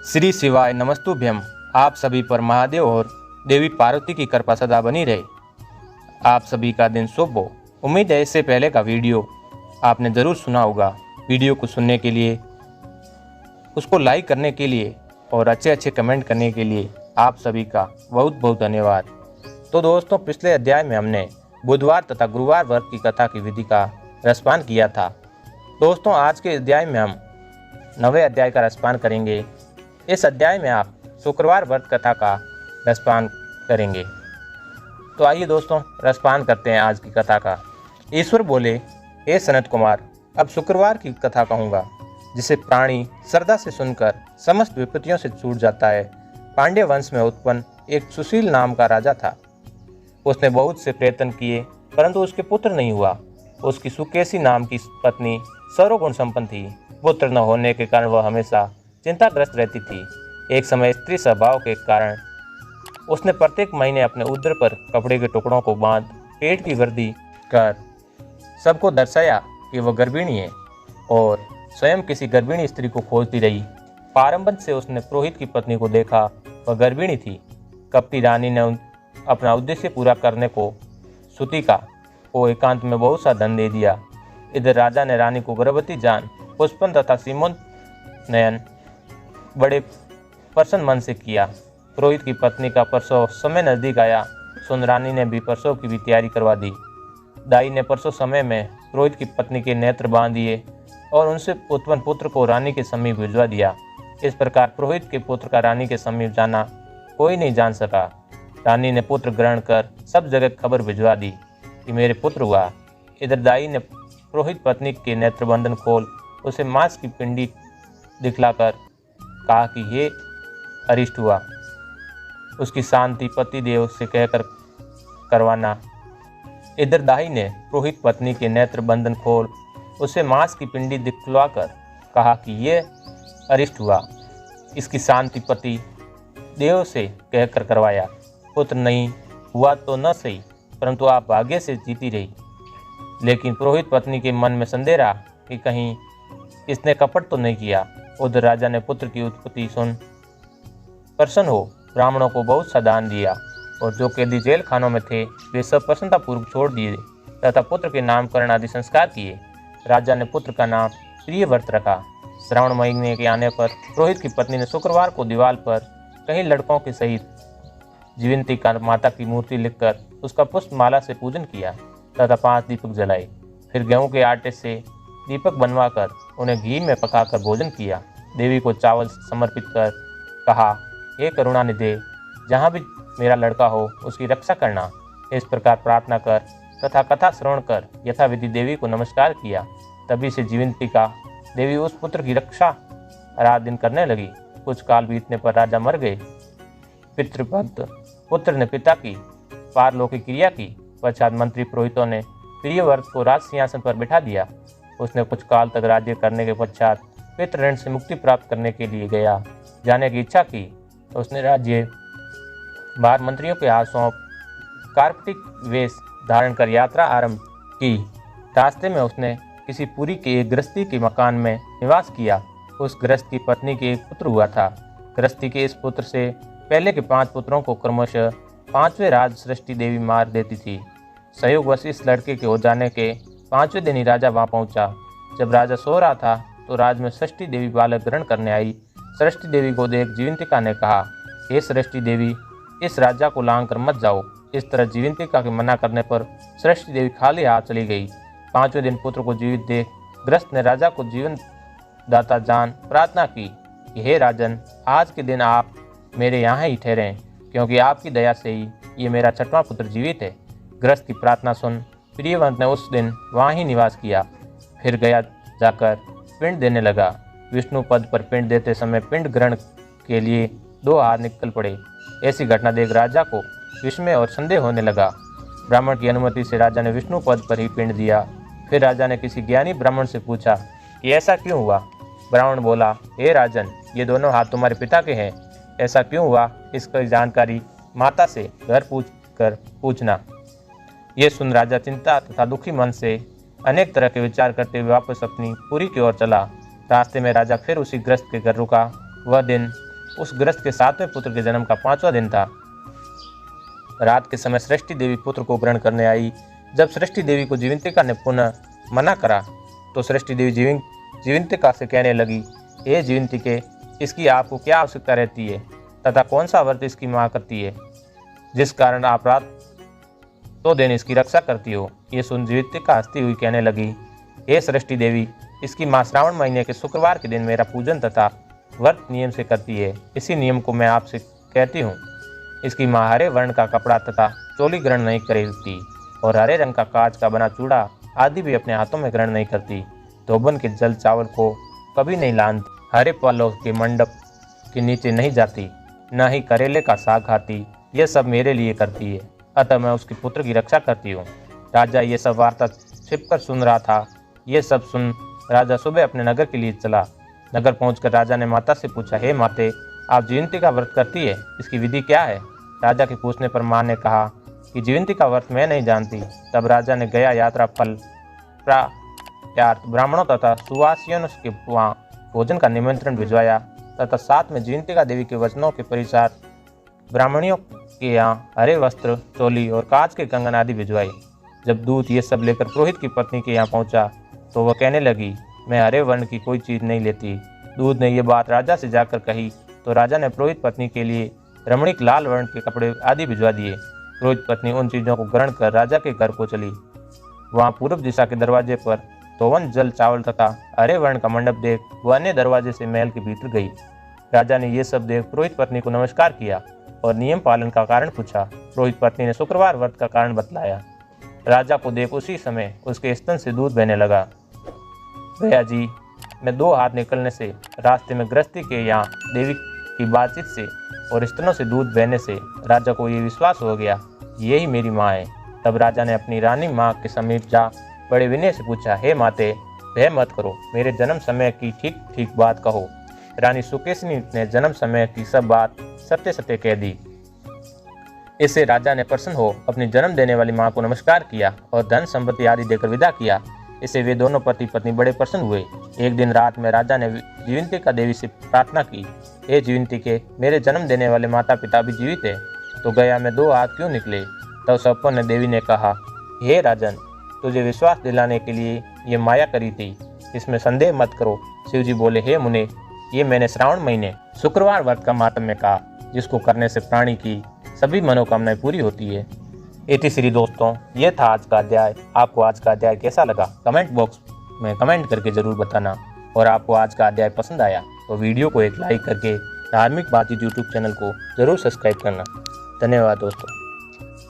श्री शिवाय नमस्तुभ्यम। आप सभी पर महादेव और देवी पार्वती की कृपा सदा बनी रहे। आप सभी का दिन शुभ हो। उम्मीद है इससे पहले का वीडियो आपने ज़रूर सुना होगा। वीडियो को सुनने के लिए, उसको लाइक करने के लिए और अच्छे अच्छे कमेंट करने के लिए आप सभी का बहुत बहुत धन्यवाद। तो दोस्तों, पिछले अध्याय में हमने बुधवार तथा गुरुवार व्रत की कथा की विधि का रसपान किया था। दोस्तों, आज के अध्याय में हम 9वें अध्याय का रसपान करेंगे। इस अध्याय में आप शुक्रवार व्रत कथा का रसपान करेंगे। तो आइए दोस्तों, रसपान करते हैं आज की कथा का। ईश्वर बोले, हे सनत कुमार, अब शुक्रवार की कथा कहूँगा, जिसे प्राणी श्रद्धा से सुनकर समस्त विपत्तियों से छूट जाता है। पांड्य वंश में उत्पन्न एक सुशील नाम का राजा था। उसने बहुत से प्रयत्न किए, परंतु उसके पुत्र नहीं हुआ। उसकी सुकेशी नाम की पत्नी सर्वगुण संपन्न थी। पुत्र न होने के कारण वह हमेशा चिंताग्रस्त रहती थी। एक समय स्त्री स्वभाव के कारण उसने प्रत्येक महीने अपने उदर पर कपड़े के टुकड़ों को बांध पेट की वृद्धि कर सबको दर्शाया कि वह गर्भिणी है, और स्वयं किसी गर्भिणी स्त्री को खोजती रही। प्रारंभ से उसने पुरोहित की पत्नी को देखा, वह गर्भिणी थी। कपटी रानी ने अपना उद्देश्य पूरा करने को सुतिका को एकांत में बहुत सा धन दे दिया। इधर राजा ने रानी को गर्भवती जान पुष्पन तथा सीमोन नयन बड़े प्रसन्न मन से किया। पुरोहित की पत्नी का प्रसव समय नजदीक आया। सुन रानी ने भी प्रसव की भी तैयारी करवा दी। दाई ने प्रसव समय में पुरोहित की पत्नी के नेत्र बांध दिए और उनसे उत्पन्न पुत्र को रानी के समीप भिजवा दिया। इस प्रकार पुरोहित के पुत्र का रानी के समीप जाना कोई नहीं जान सका। रानी ने पुत्र ग्रहण कर सब जगह खबर भिजवा दी कि मेरे पुत्र हुआ। इधर दाई ने पुरोहित पत्नी के नेत्र बंधन खोल उसे मांस की पिंडी दिखलाकर कहा कि ये अरिष्ट हुआ। उसकी शांति पति देव से कहकर करवाना। इधर दाई ने पुरोहित पत्नी के नेत्र बंधन खोल उसे मांस की पिंडी दिखलाकर कहा कि ये अरिष्ट हुआ। इसकी शांति पति देव से कहकर करवाया। पुत्र नहीं हुआ तो न सही, परंतु आप भाग्य से जीती रही। लेकिन पुरोहित पत्नी के मन में संदेह रहा कि कहीं इसने कपट तो नहीं किया। उधर राजा ने पुत्र की उत्पत्ति सुन प्रसन्न हो ब्राह्मणों को बहुत सा दान दिया, और जो कैदी जेल खानों में थे वे सब प्रसन्नतापूर्वक छोड़ दिए तथा पुत्र के नामकरण आदि संस्कार किए। राजा ने पुत्र का नाम प्रियव्रत रखा। श्रावण महीने के आने पर पुरोहित की पत्नी ने शुक्रवार को दीवार पर कई लड़कों के सहित जीवंती का माता की मूर्ति लिखकर उसका पुष्पमाला से पूजन किया तथा 5 दीपक जलाए। फिर गेहूं के आटे से दीपक बनवाकर उन्हें घी में पकाकर भोजन किया। देवी को चावल समर्पित कर कहा, हे करुणा निधे, जहाँ भी मेरा लड़का हो उसकी रक्षा करना। इस प्रकार प्रार्थना कर तथा कथा श्रवण कर यथाविधि देवी को नमस्कार किया। तभी से जीवंतिका देवी उस पुत्र की रक्षा रात दिन करने लगी। कुछ काल बीतने पर राजा मर गए। पितृपद पुत्र ने पिता की पारलौकिक क्रिया की। पश्चात मंत्री पुरोहितों ने प्रियव्रत को राज सिंहासन पर बिठा दिया। उसने कुछ काल तक राज्य करने के पश्चात पितृऋण से मुक्ति प्राप्त करने के लिए गया जाने की इच्छा की। उसने राज्य बाहर मंत्रियों के हाथ सौंप कार्पटिक वेश धारण कर यात्रा आरंभ की। रास्ते में उसने किसी पुरी के एक गृहस्थी के मकान में निवास किया। उस गृहस्थ की पत्नी के एक पुत्र हुआ था। गृहस्थी के इस पुत्र से पहले के 5 पुत्रों को क्रमशः 5वें राज सृष्टि देवी मार देती थी। संयोगवश इस लड़के के हो जाने के 5वें दिन ही राजा वहाँ पहुँचा। जब राजा सो रहा था तो राज में सृष्टि देवी बालक ग्रहण करने आई। सृष्टि देवी को देख जीवंतिका ने कहा, हे सृष्टि देवी, इस राजा को लांग कर मत जाओ। इस तरह जीवंतिका के मना करने पर सृष्टि देवी खाली हाथ चली गई। 5वें दिन पुत्र को जीवित देख गृहस्थ ने राजा को जीवन दाता जान प्रार्थना की कि हे राजन, आज के दिन आप मेरे यहाँ ही ठहरें, क्योंकि आपकी दया से ही ये मेरा 6वां पुत्र जीवित है। गृहस्थ की प्रार्थना सुन प्रियव्रत ने उस दिन वहाँ ही निवास किया। फिर गया जाकर पिंड देने लगा। विष्णु पद पर पिंड देते समय पिंड ग्रहण के लिए 2 हाथ निकल पड़े। ऐसी घटना देख राजा को विस्मय और संदेह होने लगा। ब्राह्मण की अनुमति से राजा ने विष्णु पद पर ही पिंड दिया। फिर राजा ने किसी ज्ञानी ब्राह्मण से पूछा कि ऐसा क्यों हुआ। ब्राह्मण बोला, हे राजन, ये दोनों हाथ तुम्हारे पिता के हैं। ऐसा क्यों हुआ, इसकी जानकारी माता से घर पूछना। ये सुन राजा चिंता तथा दुखी मन से अनेक तरह के विचार करते हुए वापस अपनी पुरी की ओर चला। रास्ते में राजा फिर उसी गृहस्थ के घर रुका। वह दिन उस गृहस्थ के 7वें पुत्र के जन्म का 5वां दिन था। रात के समय सृष्टि देवी पुत्र को ग्रहण करने आई। जब सृष्टि देवी को जीवंतिका ने पुनः मना करा तो सृष्टि देवी जीवंतिका से कहने लगी, हे जीवंतिके, इसकी आपको क्या आवश्यकता रहती है तथा कौन सा व्रत इसकी माँ करती है जिस कारण आप रात तो दिन इसकी रक्षा करती हो। ये सुन जीवंतिका हंसती हुई कहने लगी, हे सृष्टि देवी, इसकी माँ श्रावण महीने के शुक्रवार के दिन मेरा पूजन तथा व्रत नियम से करती है। इसी नियम को मैं आपसे कहती हूँ। इसकी माँ हरे वर्ण का कपड़ा तथा चोली ग्रहण नहीं करेगी और हरे रंग का कांच का बना चूड़ा आदि भी अपने हाथों में ग्रहण नहीं करती। धोबन के जल चावल को कभी नहीं लानती, हरे फलों के मंडप के नीचे नहीं जाती, न ही करेले का साग खाती। यह सब मेरे लिए करती है, अतः मैं उसके पुत्र की रक्षा करती हूँ। राजा ये सब वार्ता छिपकर सुन रहा था। ये सब सुन राजा सुबह अपने नगर के लिए चला। नगर पहुंचकर राजा ने माता से पूछा, हे माते, आप जीवंतिका व्रत करती है, इसकी विधि क्या है? राजा के पूछने पर माँ ने कहा कि जीवंतिका व्रत मैं नहीं जानती। तब राजा ने गया यात्रा फल प्राप्त ब्राह्मणों तथा सुवासियों के वहाँ भोजन का निमंत्रण भिजवाया तथा साथ में जीवंतिका देवी के वचनों के परिसार ब्राह्मणियों के यहाँ हरे वस्त्र, चोली और कांच के कंगन आदि भिजवाए। जब दूत ये सब लेकर पुरोहित की पत्नी के यहाँ पहुँचा तो वह कहने लगी, मैं हरे वर्ण की कोई चीज़ नहीं लेती। दूत ने यह बात राजा से जाकर कही तो राजा ने पुरोहित पत्नी के लिए रमणीक लाल वर्ण के कपड़े आदि भिजवा दिए। पुरोहित पत्नी उन चीज़ों को ग्रहण कर राजा के घर को चली। वहाँ पूर्व दिशा के दरवाजे पर धोवन जल चावल तथा हरे वर्ण का मंडप देख वह अन्य दरवाजे से महल के भीतर गई। राजा ने ये सब देख पुरोहित पत्नी को नमस्कार किया और नियम पालन का कारण पूछा। पुरोहित पत्नी ने शुक्रवार व्रत का कारण बतलाया। राजा को देख उसी समय उसके स्तन से दूध बहने लगा। भैया जी, मैं 2 हाथ निकलने से, रास्ते में गृहस्थी के यहाँ देवी की बातचीत से और स्तनों से दूध बहने से राजा को ये विश्वास हो गया यही मेरी माँ है। तब राजा ने अपनी रानी माँ के समीप जा बड़े विनय से पूछा, हे माते, भय मत करो, मेरे जन्म समय की ठीक ठीक बात कहो। रानी सुकेशनी ने जन्म समय की सब बात सत्य सत्य कह दी। इससे राजा ने प्रसन्न हो अपनी जन्म देने वाली माँ को नमस्कार किया और धन संपत्ति आदि देकर विदा किया। इससे वे दोनों पति पत्नी बड़े प्रसन्न हुए। एक दिन रात में राजा ने जीवंतिका देवी से प्रार्थना की, हे जीवंतिके, मेरे जन्म देने वाले माता पिता भी जीवित है, तो गया में 2 हाथ क्यों निकले? तब सपन देवी ने कहा, हे राजन, तुझे विश्वास दिलाने के लिए ये माया करी थी, इसमें संदेह मत करो। शिवजी बोले, हे मुने, ये मैंने श्रावण महीने शुक्रवार व्रत का मातम्य कहा, जिसको करने से प्राणी की सभी मनोकामनाएं पूरी होती है। इति श्री दोस्तों, ये था आज का अध्याय। आपको आज का अध्याय कैसा लगा कमेंट बॉक्स में कमेंट करके ज़रूर बताना। और आपको आज का अध्याय पसंद आया तो वीडियो को एक लाइक करके धार्मिक बातचीत यूट्यूब चैनल को ज़रूर सब्सक्राइब करना। धन्यवाद दोस्तों।